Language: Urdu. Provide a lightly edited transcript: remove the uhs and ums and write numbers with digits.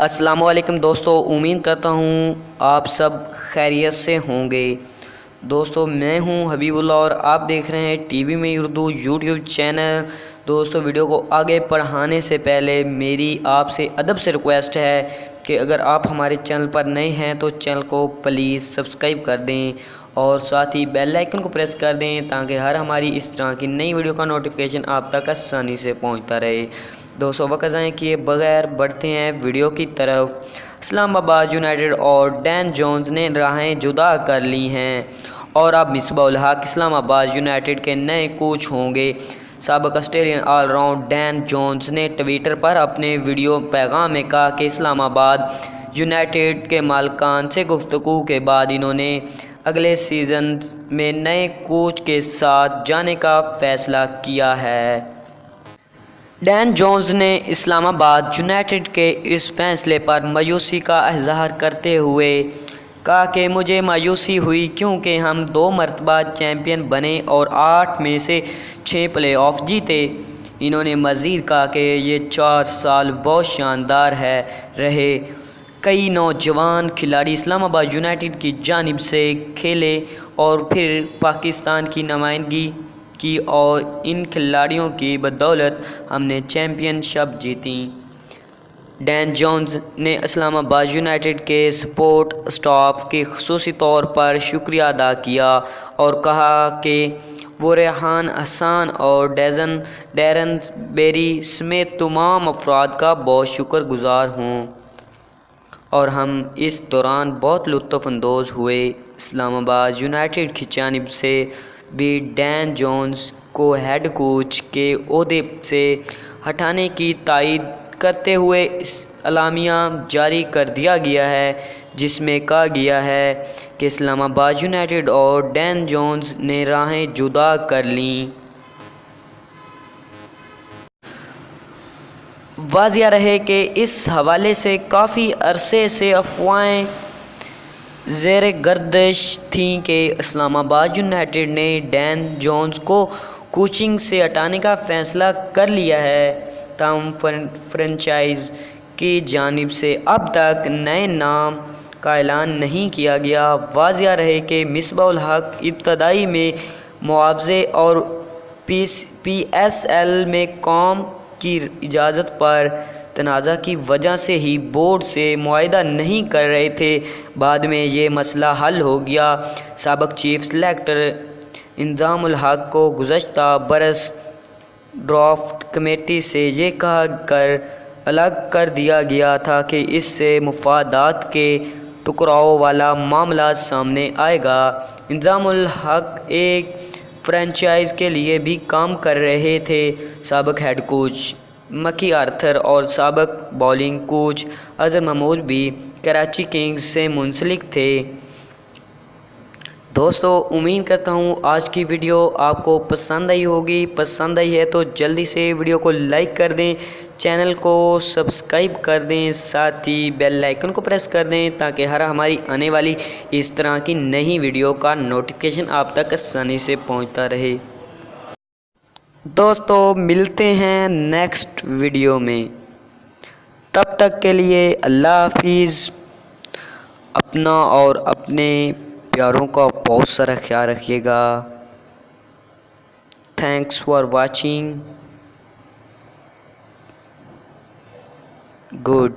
السلام علیکم دوستو، امید کرتا ہوں آپ سب خیریت سے ہوں گے۔ دوستو میں ہوں حبیب اللہ اور آپ دیکھ رہے ہیں ٹی وی میں اردو یوٹیوب چینل۔ دوستو ویڈیو کو آگے بڑھانے سے پہلے میری آپ سے ادب سے ریکویسٹ ہے کہ اگر آپ ہمارے چینل پر نئے ہیں تو چینل کو پلیز سبسکرائب کر دیں اور ساتھ ہی بیل آئیکن کو پریس کر دیں تاکہ ہر ہماری اس طرح کی نئی ویڈیو کا نوٹیفیکیشن آپ تک آسانی سے پہنچتا رہے۔ دوستو وقت ضائع کیے بغیر بڑھتے ہیں ویڈیو کی طرف۔ اسلام آباد یونائیٹڈ اور ڈین جونز نے راہیں جدا کر لی ہیں اور اب مصباح الحق اسلام آباد یونائیٹڈ کے نئے کوچ ہوں گے۔ سابق Australian all rounder Dean Jones نے ٹویٹر پر اپنے ویڈیو پیغام میں کہا کہ اسلام آباد یونائیٹڈ کے مالکان سے گفتگو کے بعد انہوں نے اگلے سیزن میں نئے کوچ کے ساتھ جانے کا فیصلہ کیا ہے۔ ڈین جونز نے اسلام آباد یونائیٹڈ کے اس فیصلے پر مایوسی کا اظہار کرتے ہوئے کہا کہ مجھے مایوسی ہوئی کیونکہ ہم 2 مرتبہ چیمپئن بنے اور 8 میں سے 6 پلے آف جیتے۔ انہوں نے مزید کہا کہ یہ 4 سال بہت شاندار رہے۔ کئی نوجوان کھلاڑی اسلام آباد یونائیٹڈ کی جانب سے کھیلے اور پھر پاکستان کی نمائندگی کی اور ان کھلاڑیوں کی بدولت ہم نے چیمپئن شپ جیتی۔ ڈین جونز نے اسلام آباد یونائیٹڈ کے سپورٹ اسٹاف کی خصوصی طور پر شکریہ ادا کیا اور کہا کہ وہ ریحان حسن اور ڈیرن بیری سمیت تمام افراد کا بہت شکر گزار ہوں اور ہم اس دوران بہت لطف اندوز ہوئے۔ اسلام آباد یونائیٹڈ کی جانب سے بھی ڈین جونز کو ہیڈ کوچ کے عہدے سے ہٹانے کی تائید کرتے ہوئے اعلامیہ جاری کر دیا گیا ہے جس میں کہا گیا ہے کہ اسلام آباد یونائیٹڈ اور ڈین جونز نے راہیں جدا کر لیں۔ واضح رہے کہ اس حوالے سے کافی عرصے سے افواہیں زیر گردش تھیں کہ اسلام آباد یونائیٹڈ نے ڈین جونز کو کوچنگ سے ہٹانے کا فیصلہ کر لیا ہے، تاہم فرنچائز کی جانب سے اب تک نئے نام کا اعلان نہیں کیا گیا۔ واضح رہے کہ مصباح الحق ابتدائی میں معاوضے اور پی ایس ایل میں کام کی اجازت پر تنازع کی وجہ سے ہی بورڈ سے معاہدہ نہیں کر رہے تھے، بعد میں یہ مسئلہ حل ہو گیا۔ سابق چیف سلیکٹر انضمام الحق کو گزشتہ برس ڈرافٹ کمیٹی سے یہ کہہ کر الگ کر دیا گیا تھا کہ اس سے مفادات کے ٹکراؤ والا معاملہ سامنے آئے گا۔ انضمام الحق ایک فرنچائز کے لیے بھی کام کر رہے تھے۔ سابق ہیڈ کوچ مکی آرتھر اور سابق باؤلنگ کوچ اظہر محمود بھی کراچی کنگز سے منسلک تھے۔ دوستو امید کرتا ہوں آج کی ویڈیو آپ کو پسند آئی ہوگی۔ پسند آئی ہے تو جلدی سے ویڈیو کو لائک کر دیں، چینل کو سبسکرائب کر دیں، ساتھ ہی بیل آئیکن کو پریس کر دیں تاکہ ہر ہماری آنے والی اس طرح کی نئی ویڈیو کا نوٹیفیکیشن آپ تک آسانی سے پہنچتا رہے۔ دوستو ملتے ہیں نیکسٹ ویڈیو میں، تب تک کے لیے اللہ حافظ۔ اپنا اور اپنے پیاروں کا بہت سارا خیال رکھیے گا۔ Thanks for watching. گڈ